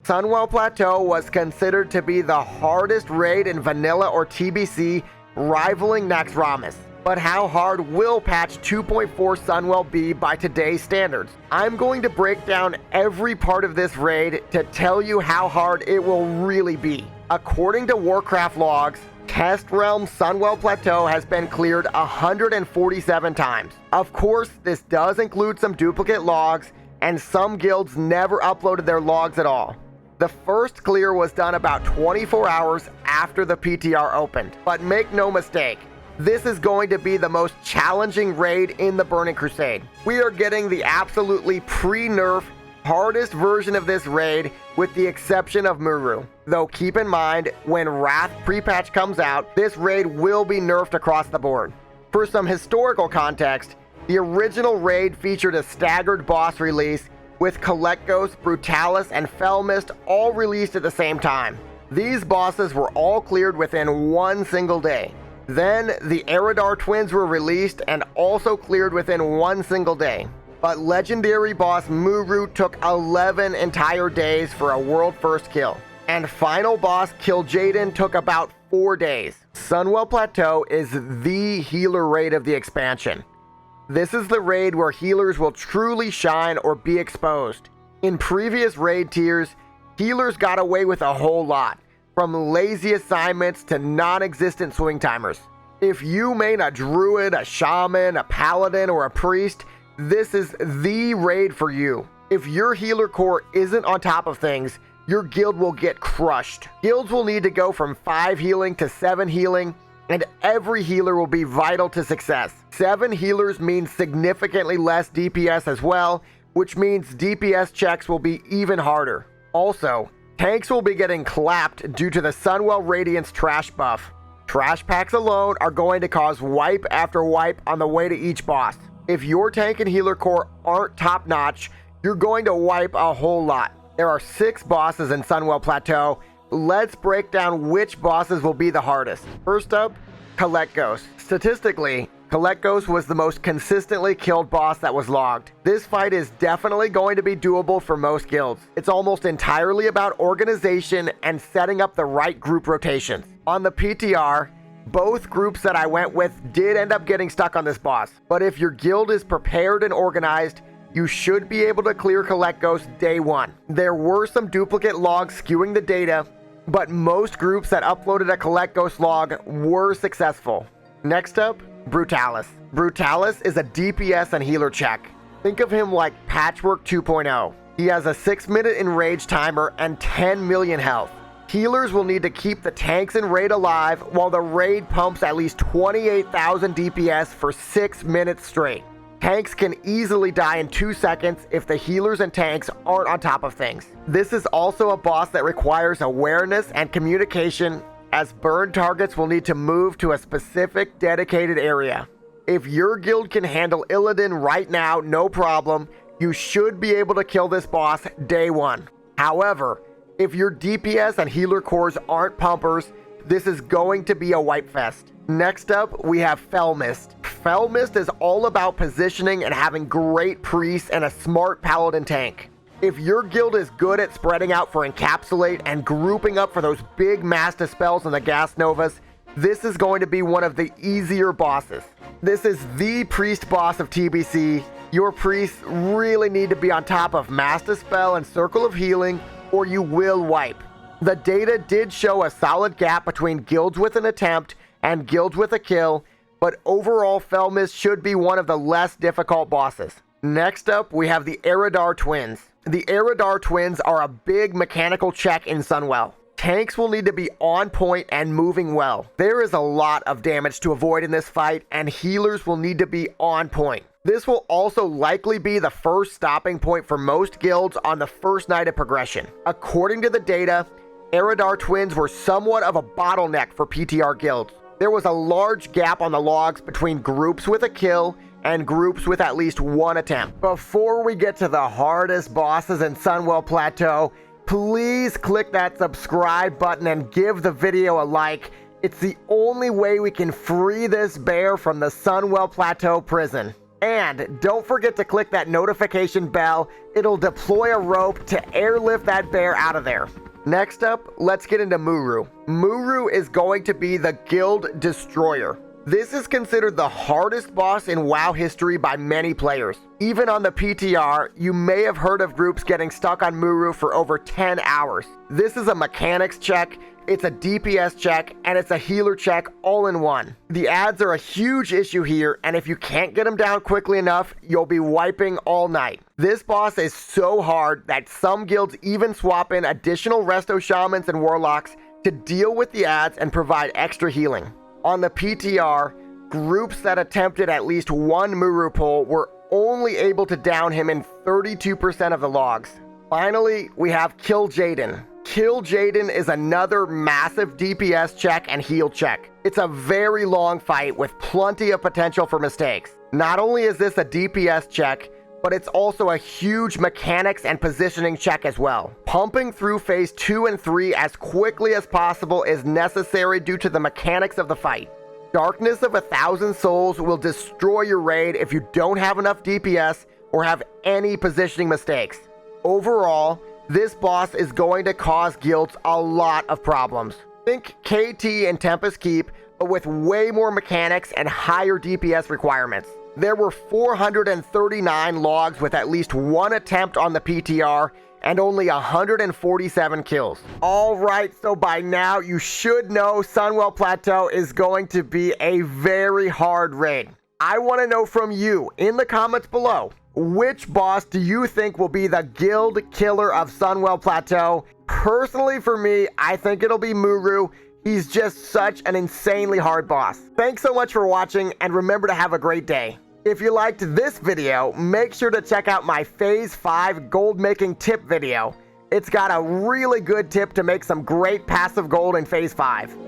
Sunwell Plateau was considered to be the hardest raid in vanilla or TBC, rivaling Naxxramas. But how hard will patch 2.4 Sunwell be by today's standards? I'm going to break down every part of this raid to tell you how hard it will really be. According to Warcraft logs, Test Realm Sunwell Plateau has been cleared 147 times. Of course, this does include some duplicate logs, and some guilds never uploaded their logs at all. The first clear was done about 24 hours after the PTR opened. But make no mistake, this is going to be the most challenging raid in the Burning Crusade. We are getting the absolutely pre-nerf hardest version of this raid with the exception of Muru. Though keep in mind, when Wrath pre-patch comes out, this raid will be nerfed across the board. For some historical context, the original raid featured a staggered boss release with Kalecgos, Brutallus, and Felmyst all released at the same time. These bosses were all cleared within one single day. Then, the Eredar Twins were released and also cleared within one single day. But legendary boss Muru took 11 entire days for a world first kill. And final boss Kiljaeden took about 4 days. Sunwell Plateau is the healer raid of the expansion. This is the raid where healers will truly shine or be exposed. In previous raid tiers, healers got away with a whole lot, from lazy assignments to non-existent swing timers. If you main a druid, a shaman, a paladin, or a priest, this is the raid for you. If your healer core isn't on top of things, your guild will get crushed. Guilds will need to go from 5 healing to 7 healing, and every healer will be vital to success. 7 healers means significantly less DPS as well, which means DPS checks will be even harder. Also, tanks will be getting clapped due to the Sunwell Radiance trash buff. Trash packs alone are going to cause wipe after wipe on the way to each boss. If your tank and healer core aren't top notch, you're going to wipe a whole lot. There are 6 bosses in Sunwell Plateau. Let's break down which bosses will be the hardest. First up, Kalecgos. Statistically, Kalecgos was the most consistently killed boss that was logged. This fight is definitely going to be doable for most guilds. It's almost entirely about organization and setting up the right group rotations. On the PTR, both groups that I went with did end up getting stuck on this boss. But if your guild is prepared and organized, you should be able to clear Kalecgos day 1. There were some duplicate logs skewing the data, but most groups that uploaded a Kalecgos log were successful. Next up, Brutallus. Brutallus is a DPS and healer check. Think of him like Patchwork 2.0. He has a 6-minute enrage timer and 10 million health. Healers will need to keep the tanks in raid alive while the raid pumps at least 28,000 DPS for 6 minutes straight. Tanks can easily die in 2 seconds if the healers and tanks aren't on top of things. This is also a boss that requires awareness and communication, as burn targets will need to move to a specific dedicated area. If your guild can handle Illidan right now, no problem, you should be able to kill this boss day 1. However, if your DPS and healer cores aren't pumpers, this is going to be a wipe fest. Next up, we have Felmyst. Felmyst is all about positioning and having great priests and a smart paladin tank. If your guild is good at spreading out for encapsulate and grouping up for those big mass dispels and the gas novas, this is going to be one of the easier bosses. This is the priest boss of TBC. Your priests really need to be on top of mass dispel and circle of healing, or you will wipe. The data did show a solid gap between guilds with an attempt and guilds with a kill, but overall Felmyst should be one of the less difficult bosses. Next up, we have the Eredar Twins. The Eredar Twins are a big mechanical check in Sunwell. Tanks will need to be on point and moving well. There is a lot of damage to avoid in this fight, and healers will need to be on point. This will also likely be the first stopping point for most guilds on the first night of progression. According to the data, Eredar Twins were somewhat of a bottleneck for PTR guilds. There was a large gap on the logs between groups with a kill and groups with at least 1 attempt. Before we get to the hardest bosses in Sunwell Plateau, please click that subscribe button and give the video a like. It's the only way we can free this bear from the Sunwell Plateau prison. And don't forget to click that notification bell. It'll deploy a rope to airlift that bear out of there. Next up, let's get into Muru. Muru is going to be the Guild Destroyer. This is considered the hardest boss in WoW history by many players. Even on the PTR, you may have heard of groups getting stuck on Muru for over 10 hours. This is a mechanics check, it's a DPS check, and it's a healer check all in one. The ads are a huge issue here, and if you can't get them down quickly enough, you'll be wiping all night. This boss is so hard that some guilds even swap in additional resto shamans and warlocks to deal with the ads and provide extra healing. On the PTR, groups that attempted at least one Muru pull were only able to down him in 32% of the logs. Finally, we have Kiljaeden. Kiljaeden is another massive DPS check and heal check. It's a very long fight with plenty of potential for mistakes. Not only is this a DPS check, but it's also a huge mechanics and positioning check as well. Pumping through phase 2 and 3 as quickly as possible is necessary due to the mechanics of the fight. Darkness of 1,000 Souls will destroy your raid if you don't have enough DPS or have any positioning mistakes. Overall, this boss is going to cause guilds a lot of problems. Think KT and Tempest Keep, but with way more mechanics and higher DPS requirements. There were 439 logs with at least one attempt on the PTR and only 147 kills. Alright, so by now you should know Sunwell Plateau is going to be a very hard raid. I want to know from you in the comments below, which boss do you think will be the guild killer of Sunwell Plateau? Personally for me, I think it'll be Muru. He's just such an insanely hard boss. Thanks so much for watching, and remember to have a great day. If you liked this video, make sure to check out my Phase 5 gold making tip video. It's got a really good tip to make some great passive gold in Phase 5.